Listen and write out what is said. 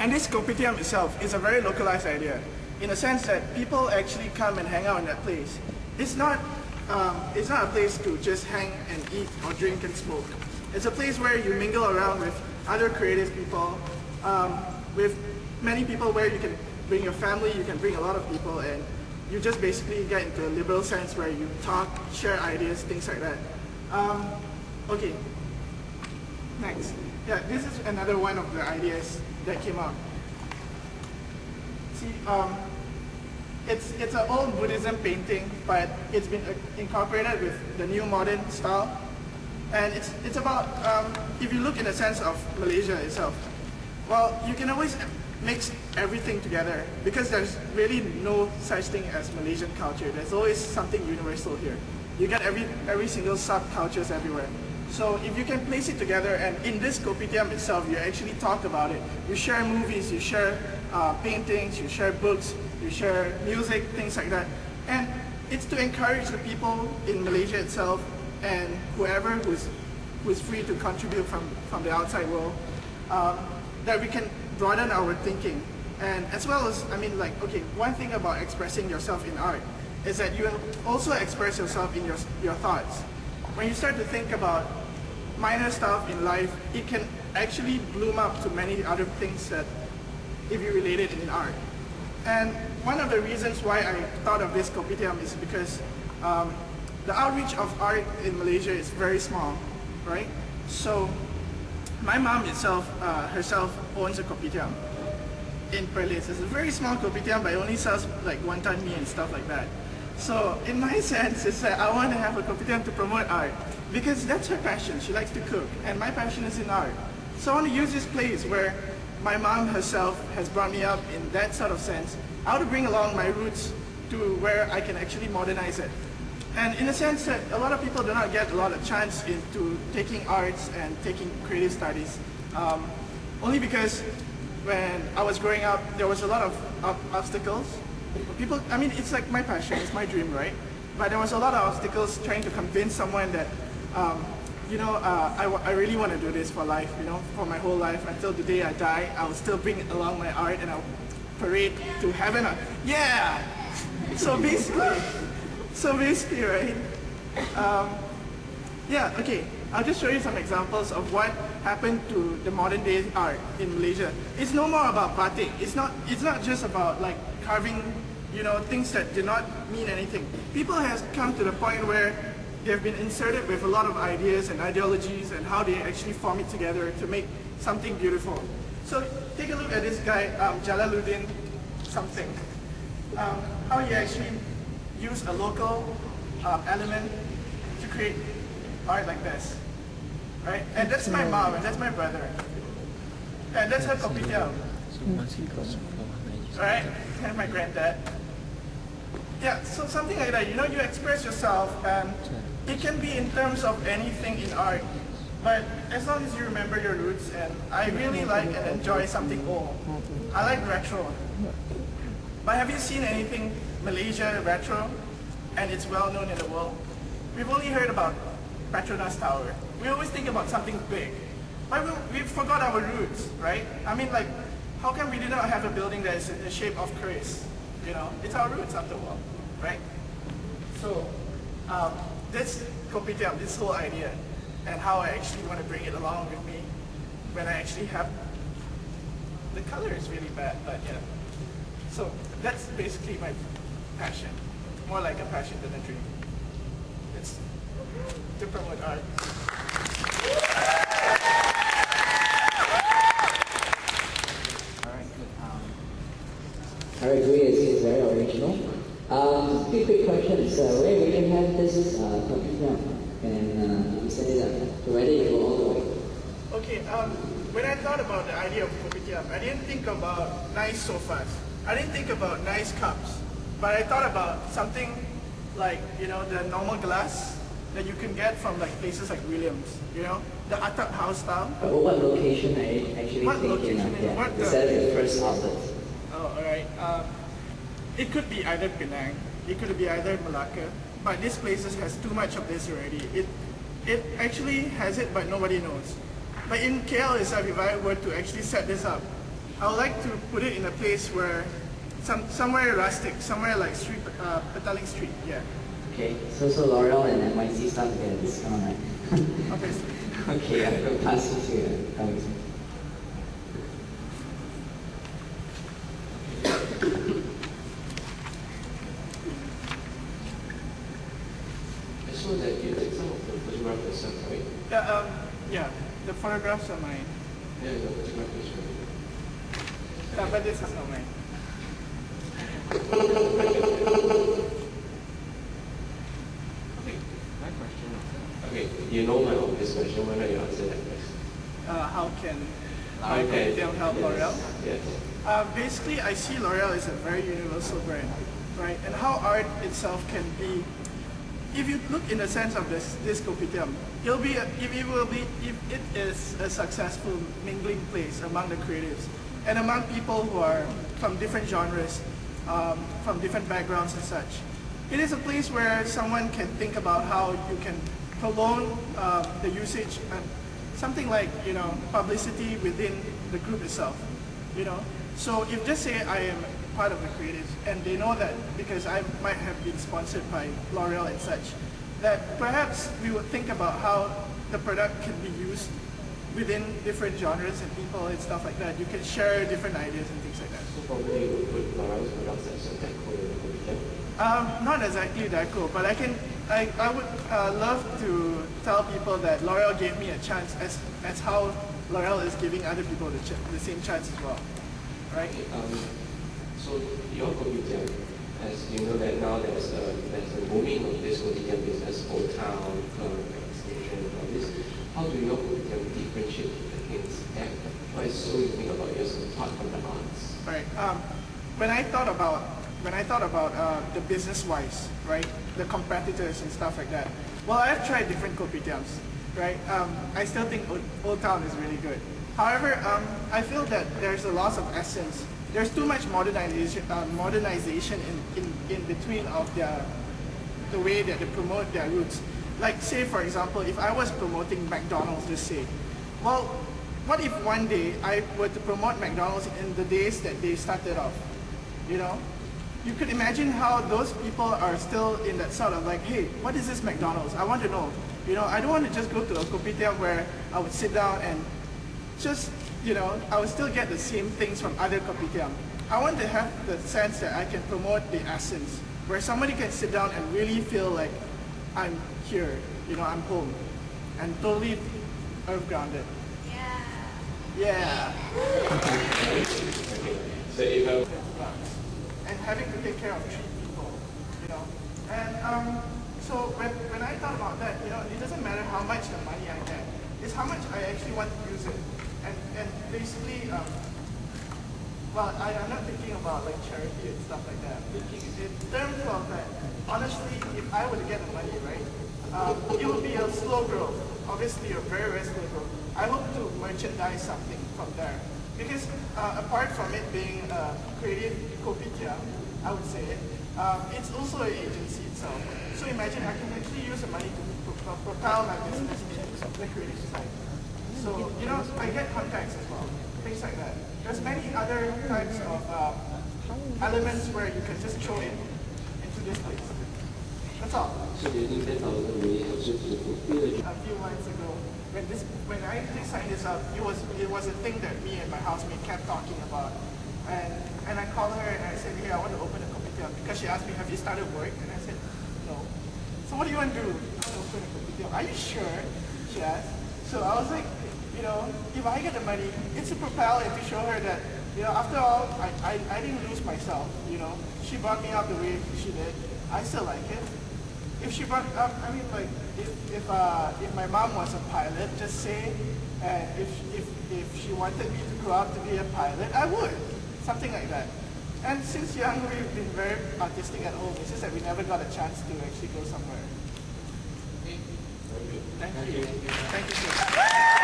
And this kopitiam itself is a very localized idea, in a sense that people actually come and hang out in that place. It's not a place to just hang and eat or drink and smoke. It's a place where you mingle around with other creative people, with many people where you can bring your family, you can bring a lot of people, and you just basically get into a liberal sense where you talk, share ideas, things like that. Okay, next. Yeah, this is another one of the ideas that came out. See, it's an old Buddhism painting, but it's been incorporated with the new modern style. And it's about, if you look in the sense of Malaysia itself, well, you can always mix everything together because there's really no such thing as Malaysian culture. There's always something universal here. You get every single subcultures everywhere. So if you can place it together, and in this kopitiam itself, you actually talk about it. You share movies, you share paintings, you share books, you share music, things like that. And it's to encourage the people in Malaysia itself and whoever who's free to contribute from the outside world, that we can broaden our thinking. And as well as, I mean, like, okay, one thing about expressing yourself in art is that you also express yourself in your thoughts. When you start to think about minor stuff in life, it can actually bloom up to many other things that if you relate it in art. And one of the reasons why I thought of this kopitiam is because the outreach of art in Malaysia is very small, right? So my mom herself owns a kopitiam in Perlis. It's a very small kopitiam, but it only sells like wonton mee and stuff like that. So in my sense, it's that I want to have a kopitiam to promote art because that's her passion. She likes to cook, and my passion is in art. So I want to use this place where my mom herself has brought me up in that sort of sense. I want to bring along my roots to where I can actually modernize it. And in a sense that a lot of people do not get a lot of chance into taking arts and taking creative studies. Only because when I was growing up, there was a lot of obstacles. People, I mean, it's like my passion, it's my dream, right? But there was a lot of obstacles trying to convince someone that, I really want to do this for life, for my whole life. Until the day I die, I will still bring along my art and I'll parade to heaven. Yeah! So basically, right? Yeah, okay. I'll just show you some examples of what happened to the modern day art in Malaysia. It's no more about batik. It's not just about like carving, things that do not mean anything. People have come to the point where they've been inserted with a lot of ideas and ideologies and how they actually form it together to make something beautiful. So take a look at this guy, Jalaluddin something. How he actually used a local element to create art like this, right? And that's my mom, and that's my brother, and that's her kopitiam, right? And my granddad. Yeah, so something like that. You express yourself, and it can be in terms of anything in art, but as long as you remember your roots. And I really like and enjoy something old. I like retro. But have you seen anything Malaysia retro? And it's well known in the world. We've only heard about Petronas Tower. We always think about something big, but we forgot our roots, right? I mean, like, how come we did not have a building that is in the shape of Chris? It's our roots after all, right? So, this kopitiam, this whole idea, and how I actually want to bring it along with me when I actually have, the color is really bad, but yeah. So, that's basically my passion. More like a passion than a dream. It's to promote art. Alright, good. Alright, Gooi is very original. Two quick questions. Where we can have this kopitiam? And you set it up. So whether you go all the way. Okay, when I thought about the idea of kopitiam, I didn't think about nice sofas. I didn't think about nice cups. But I thought about something like, the normal glass that you can get from like places like Williams, the atap house style. What location are you actually thinking of? Is that the first outlet? Oh, alright. It could be either Penang, it could be either Malacca, but this place has too much of this already. It actually has it, but nobody knows. But in KL itself, if I were to actually set this up, I would like to put it in a place where, somewhere rustic, somewhere like Petaling Street, yeah. Okay, so L'Oreal and NYC start to get a discount, right? Obviously. Okay, I'm going to pass it to Alex. I saw that you take some of the photographs yourself, right? Yeah, the photographs are mine. Yeah, the photograph is right. Yeah, but this is not mine. Okay, my question. Okay, you know my obvious question, why not you answer that first? How can Okay. Kopitiam help L'Oreal? Yes. Basically, I see L'Oreal as a very universal brand, right? And how art itself can be, if you look in the sense of this Kopitiam, if it is a successful mingling place among the creatives and among people who are from different genres, from different backgrounds and such. It is a place where someone can think about how you can prolong the usage and something like, publicity within the group itself, So if just say I am part of the creatives and they know that because I might have been sponsored by L'Oreal and such, that perhaps we would think about how the product can be used within different genres and people and stuff like that. You can share different ideas and things like that. So probably you would put L'Oreal's products as a deco in the Kopitiam? Not exactly deco, but I would love to tell people that L'Oreal gave me a chance as how L'Oreal is giving other people the same chance as well, right? Okay, so your Kopitiam, as you know that now there's a booming of this Kopitiam business, Old Town, extension, and all this. How do your Kopitiam differentiate against that? What is so unique about yours apart from the arts? Right. When I thought about the business-wise, right, the competitors and stuff like that. Well, I've tried different kopitiams, right? I still think Old Town is really good. However, I feel that there's a loss of essence. There's too much modernization in between of the way that they promote their roots. Like, say for example, if I was promoting McDonald's, just say, well, what if one day I were to promote McDonald's in the days that they started off? You could imagine how those people are still in that sort of like, hey, what is this McDonald's? I want to know. I don't want to just go to a kopitiam where I would sit down and just, I would still get the same things from other kopitiam. I want to have the sense that I can promote the essence, where somebody can sit down and really feel like I'm here, I'm home, and totally earth grounded. Yeah. So if I and having to take care of 3 people, And so when I thought about that, it doesn't matter how much the money I get, it's how much I actually want to use it. And basically, well, I'm not thinking about like charity and stuff like that. I'm thinking in terms of that, honestly, if I were to get the money, right, it would be a slow growth. Obviously, a very, very slow growth. I hope to merchandise something from there. Because apart from it being a creative kopitiam, I would say, it's also an agency itself. So imagine I can actually use the money to propel my business in the creative side. So, I get contacts as well, things like that. There's many other types of elements where you can just throw in into this place. That's all. so do you think 10,000 really helps you to fulfill the A few months ago, when I actually signed this up, it was a thing that me and my housemate kept talking about. And I called her and I said, hey, I want to open a kopitiam. Because she asked me, have you started work? And I said, no. So what do you want to do? I want to open a kopitiam. Are you sure? She asked. So I was like, if I get the money, it's to propel and to show her that, after all, I didn't lose myself, She brought me up the way she did. I still like it. If she brought up, if my mom was a pilot, just say, if she wanted me to grow up to be a pilot, I would. Something like that. And since young, we've been very artistic at home. It's just that we never got a chance to actually go somewhere. Thank you. Thank you so much.